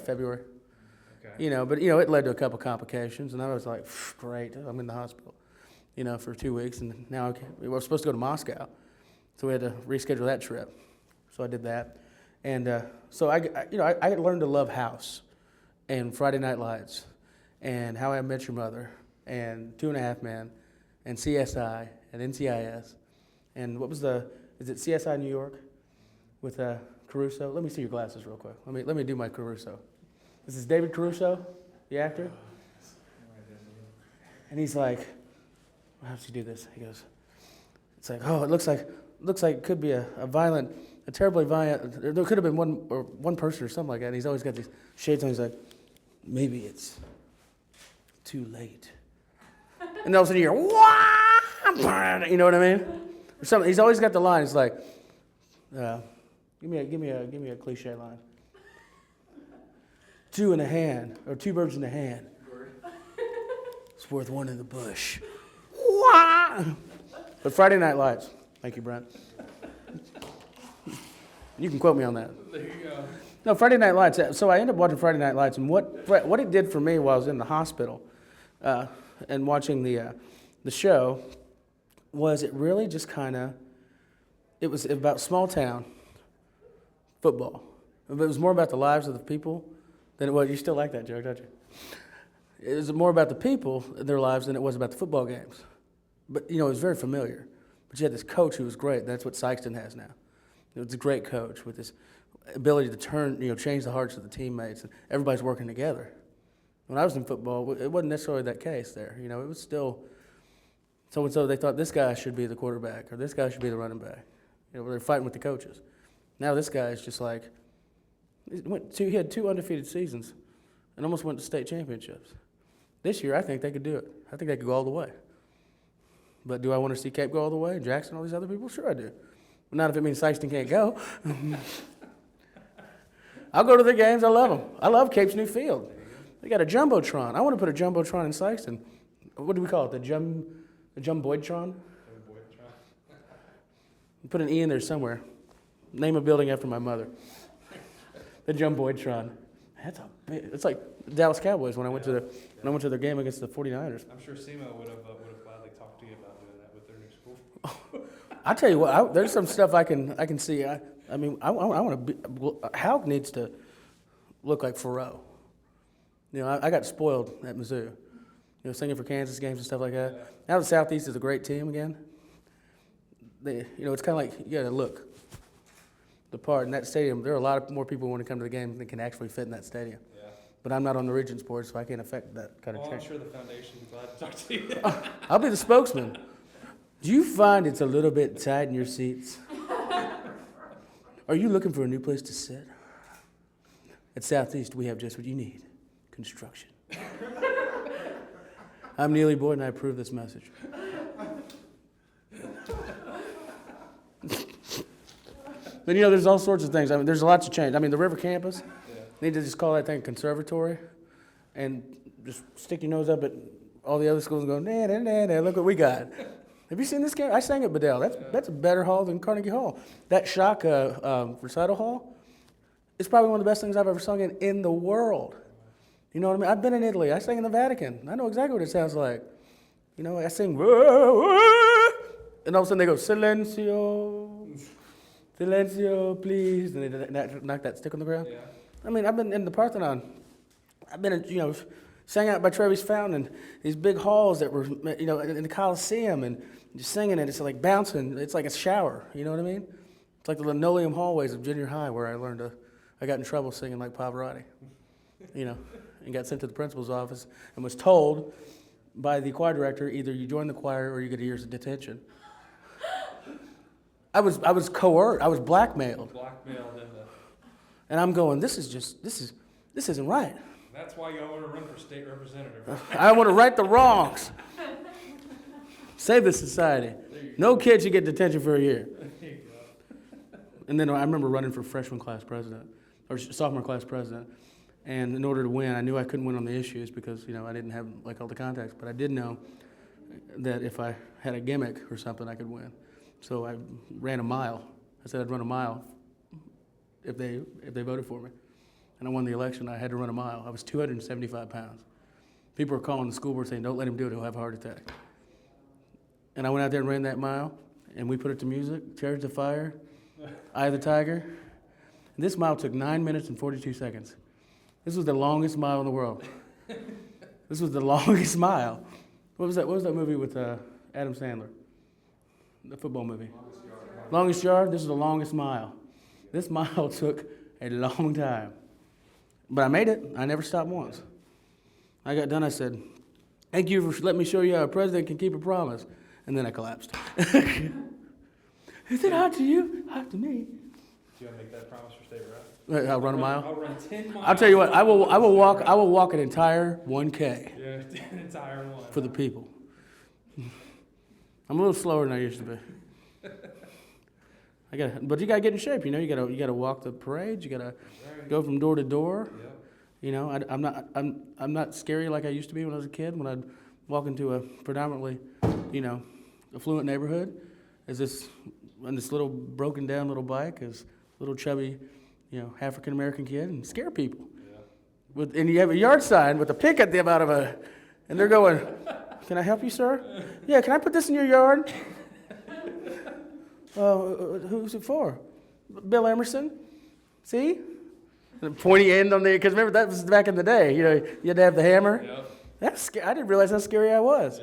February. Okay. But it led to a couple complications, and I was like, great, I'm in the hospital, for 2 weeks, and now we were supposed to go to Moscow, so we had to reschedule that trip. So I did that, and so I learned to love House, and Friday Night Lights, and How I Met Your Mother, and 2.5 Men, and CSI, and NCIS, and is it CSI New York, with Caruso? Let me see your glasses real quick. Let me do my Caruso. This is David Caruso, the actor. And he's like, how does he do this? He goes, it's like, oh, it looks like it could be a terribly violent, there could have been one person or something like that. And he's always got these shades on. He's like, maybe it's too late. And all of a sudden you hear, wah! You know what I mean? Or something. He's always got the line. It's like, give me a cliche line. 2 in a hand, or 2 birds in a hand. It's worth 1 in the bush. But Friday Night Lights. Thank you, Brent. You can quote me on that. There you go. No, Friday Night Lights. So I ended up watching Friday Night Lights, and what it did for me while I was in the hospital and watching the show was it really just it was about small town football. It was more about the lives of the people than it was. You still like that joke, don't you? It was more about the people, their lives, than it was about the football games. But, it was very familiar. But you had this coach who was great. That's what Sikeston has now. It was a great coach with this ability to change the hearts of the teammates, and everybody's working together. When I was in football, it wasn't necessarily that case there. It was still so-and-so. They thought this guy should be the quarterback or this guy should be the running back. They're fighting with the coaches. Now this guy is just like, he had 2 undefeated seasons and almost went to state championships. This year, I think they could do it. I think they could go all the way. But do I want to see Cape go all the way? Jackson, all these other people? Sure I do. But not if it means Sikeston can't go. I'll go to their games. I love them. I love Cape's new field. They got a Jumbotron. I want to put a Jumbotron in Sikeston. What do we call it? The Jumboidtron? Put an E in there somewhere. Name a building after my mother. The Jumboidtron. It's like Dallas Cowboys when I went to their game against the 49ers. I'm sure SEMO would have gladly talked to you about doing that with their new school. I tell you what, there's some stuff I can see. I I mean, I want to be. Well, Houck needs to look like Faroe. You know, I got spoiled at Mizzou. You know, singing for Kansas games and stuff like that. Yeah. Now the Southeast is a great team again. It's kind of like you got to look the part in that stadium. There are a lot of more people who want to come to the game than can actually fit in that stadium. Yeah. But I'm not on the Regents board, so I can't affect that kind of Well, I'm change. sure the foundation would be glad to talk to you. I'll be the spokesman. Do you find it's a little bit tight in your seats? Are you looking for a new place to sit? At Southeast, we have just what you need: construction. I'm Neal E. Boyd, and I approve this message. But you know, there's all sorts of things. I mean, there's a lot to change. I mean, the River campus, need to just call that thing conservatory, and just stick your nose up at all the other schools and go, nah, look what we got. Have you seen this game? I sang at Bedell. That's a better hall than Carnegie Hall. That Shock recital hall is probably one of the best things I've ever sung in the world. You know what I mean? I've been in Italy. I sang in the Vatican. I know exactly what it sounds like. You know, I sing, whoa, whoa, and all of a sudden they go, silencio, silencio, please, and they knock that stick on the ground. Yeah. I mean, I've been in the Parthenon. I've been, sang out by Trevi's Fountain, and these big halls that were, in the Coliseum, and just singing, and it's like bouncing. It's like a shower. You know what I mean? It's like the linoleum hallways of junior high where I got in trouble singing like Pavarotti, and got sent to the principal's office and was told by the choir director, either you join the choir or you get a year's detention. I was coerced. I was blackmailed. Blackmailed into. And I'm going, this isn't right. That's why you all want to run for state representative. I want to right the wrongs. Save the society. No kid should get detention for a year. There you go. And then I remember running for freshman class president, or sophomore class president. And in order to win, I knew I couldn't win on the issues because, I didn't have all the contacts. But I did know that if I had a gimmick or something, I could win. So I ran a mile. I said I'd run a mile if they voted for me. And I won the election. I had to run a mile. I was 275 pounds. People were calling the school board saying, don't let him do it, he'll have a heart attack. And I went out there and ran that mile, and we put it to music, Chariots of Fire, Eye of the Tiger. And this mile took 9 minutes and 42 seconds. This was the longest mile in the world. This was the longest mile. What was that movie with Adam Sandler? The football movie. Longest Yard? This is the longest mile. This mile took a long time. But I made it. I never stopped once. I got done, I said, thank you for letting me show you how a president can keep a promise. And then I collapsed. Is it hot to you? Hot to me. Do you want to make that promise for state rep? I'll run a mile. I'll run 10 miles. I'll tell you what, I will walk an entire 1K Yeah, an entire one. for the people. I'm a little slower than I used to be. But you gotta get in shape. You gotta walk the parades. You gotta go from door to door. Yep. I'm not scary like I used to be when I was a kid. When I'd walk into a predominantly, affluent neighborhood, on this little broken down little bike, as a little chubby, African American kid, and scare people. Yeah. And you have a yard sign with a pick at the amount of and they're going, "Can I help you, sir? Yeah, can I put this in your yard?" Who's it for? Bill Emerson. See? And the pointy end on there, because remember that was back in the day. You had to have the hammer. Yep. That's I didn't realize how scary I was.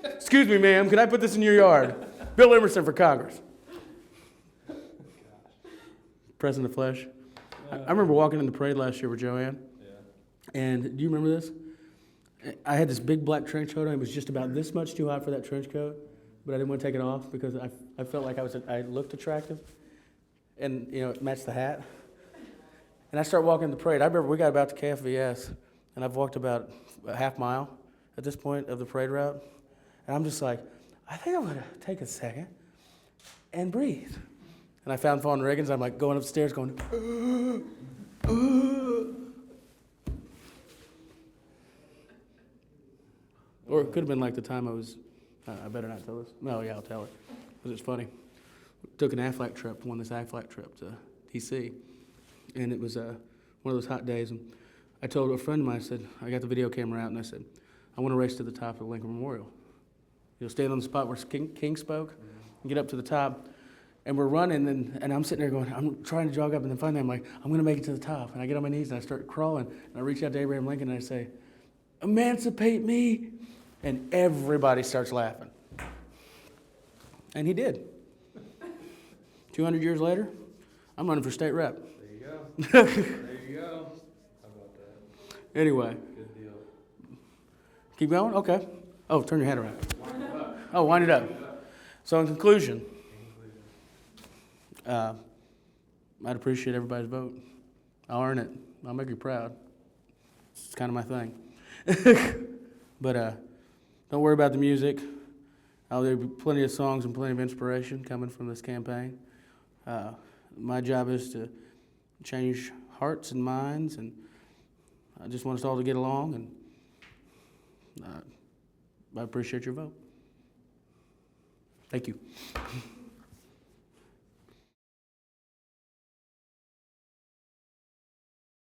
Excuse me, ma'am. Can I put this in your yard? Bill Emerson for Congress. Press in the flesh. I remember walking in the parade last year with Joanne. Yeah. And do you remember this? I had this big black trench coat on. It was just about this much too hot for that trench coat, but I didn't want to take it off because I felt like I looked attractive, and it matched the hat. And I start walking the parade. I remember we got about to KFVS, and I've walked about a half mile at this point of the parade route, and I'm just like, I think I'm gonna take a second and breathe. And I found Fawn Reagan's. I'm like going upstairs, going. Or it could have been like the time I was, I better not tell this. No, yeah, I'll tell it. Because it's funny. Took an Aflac trip, won this Aflac trip to D.C. And it was one of those hot days. And I told a friend of mine, I said, I got the video camera out, and I said, I want to race to the top of the Lincoln Memorial. Stand on the spot where King spoke, and get up to the top. And we're running, and I'm sitting there going, I'm trying to jog up, and then finally I'm like, I'm going to make it to the top. And I get on my knees, and I start crawling, and I reach out to Abraham Lincoln, and I say, emancipate me. And everybody starts laughing. And he did. 200 years later, I'm running for state rep. There you go. There you go. How about that? Anyway. Good deal. Keep going? Okay. Oh, turn your head around. Wind it up. Oh, wind it up. So in conclusion, I'd appreciate everybody's vote. I'll earn it. I'll make you proud. It's kind of my thing. But don't worry about the music. There'll be plenty of songs and plenty of inspiration coming from this campaign. My job is to change hearts and minds, and I just want us all to get along, and I appreciate your vote. Thank you.